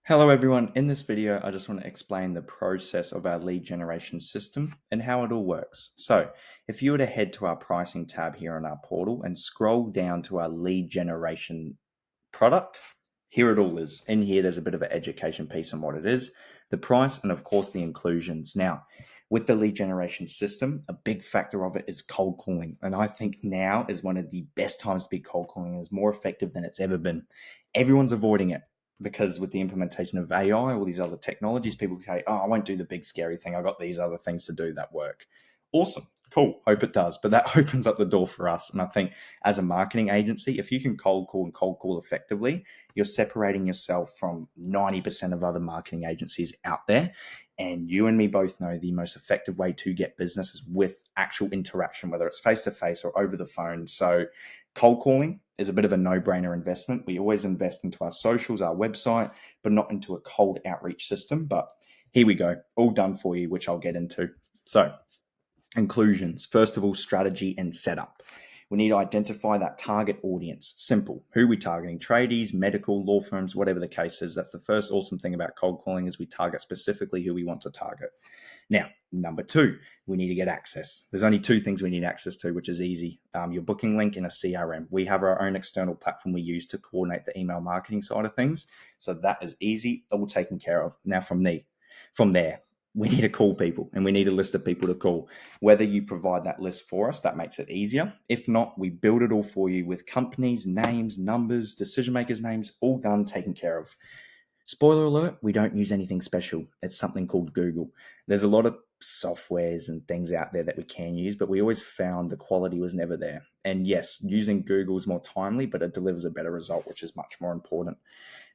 Hello everyone, in this video I just want to explain the process of our lead generation system and how it all works. So if you were to head to our pricing tab here on our portal and scroll down to our lead generation product, here it all is. In here there's a bit of an education piece on what it is, the price, and of course the inclusions. Now with the lead generation system, a big factor of it is cold calling, and I think now is one of the best times to be cold calling. It's more effective than it's ever been. Everyone's avoiding it because with the implementation of AI, all these other technologies, people say, oh, I won't do the big scary thing. I got these other things to do that work. Awesome. Cool. Hope it does. But that opens up the door for us. And I think as a marketing agency, if you can cold call and cold call effectively, you're separating yourself from 90% of other marketing agencies out there. And you and me both know the most effective way to get business is with actual interaction, whether it's face to face or over the phone. So cold calling is a bit of a no-brainer investment. We always invest into our socials, our website, but not into a cold outreach system. But here we go, all done for you, which I'll get into. So inclusions, first of all, strategy and setup. We need to identify that target audience. Simple. Who we targeting? Tradies, medical, law firms, whatever the case is. That's the first awesome thing about cold calling is we target specifically who we want to target. Now, number two, we need to get access. There's only two things we need access to, which is easy. Your booking link and a CRM. We have our own external platform we use to coordinate the email marketing side of things. So that is easy, all taken care of. Now from there, we need to call people and we need a list of people to call. Whether you provide that list for us, that makes it easier. If not, we build it all for you with companies, names, numbers, decision makers' names, all done, taken care of. Spoiler alert, we don't use anything special. It's something called Google. There's a lot of softwares and things out there that we can use, but we always found the quality was never there. And yes, using Google is more timely, but it delivers a better result, which is much more important.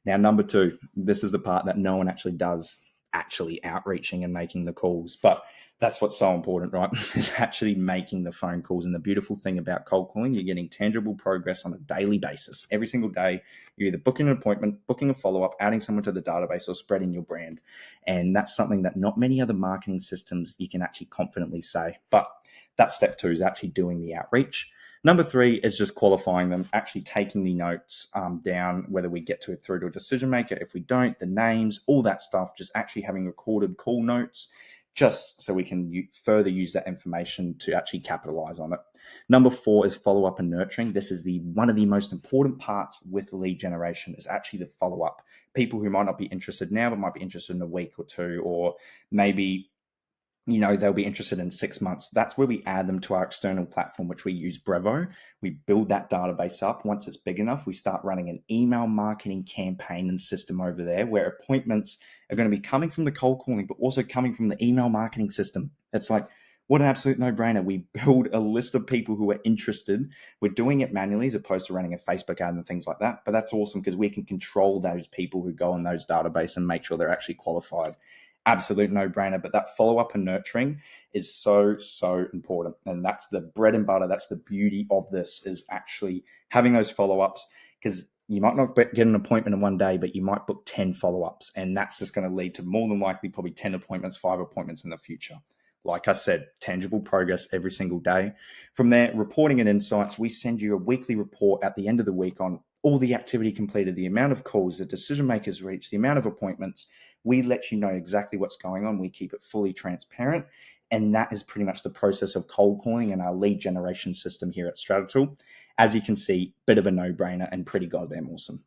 Now, number two, this is the part that no one actually does, actually outreaching and making the calls. But that's what's so important, right? Is actually making the phone calls. And the beautiful thing about cold calling, you're getting tangible progress on a daily basis. Every single day, you're either booking an appointment, booking a follow-up, adding someone to the database, or spreading your brand. And that's something that not many other marketing systems you can actually confidently say. But that's step two, is actually doing the outreach. Number three is just qualifying them, actually taking the notes down, whether we get to it through to a decision maker. If we don't, the names, all that stuff, just actually having recorded call notes, just so we can further use that information to actually capitalize on it. Number four is follow-up and nurturing. This is one of the most important parts with lead generation is actually the follow-up. People who might not be interested now, but might be interested in a week or two, or maybe they'll be interested in 6 months. That's where we add them to our external platform, which we use Brevo. We build that database up. Once it's big enough, we start running an email marketing campaign and system over there where appointments are going to be coming from the cold calling, but also coming from the email marketing system. It's like, what an absolute no-brainer. We build a list of people who are interested. We're doing it manually as opposed to running a Facebook ad and things like that. But that's awesome because we can control those people who go on those databases and make sure they're actually qualified. Absolute no-brainer. But that follow-up and nurturing is so, so important. And that's the bread and butter. That's the beauty of this, is actually having those follow-ups, because you might not get an appointment in one day, but you might book 10 follow-ups. And that's just going to lead to more than likely probably 10 appointments, 5 appointments in the future. Like I said, tangible progress every single day. From there, reporting and insights, we send you a weekly report at the end of the week on all the activity completed, the amount of calls the decision makers reach, the amount of appointments. We let you know exactly what's going on. We keep it fully transparent. And that is pretty much the process of cold calling and our lead generation system here at Stratital. As you can see, bit of a no-brainer and pretty goddamn awesome.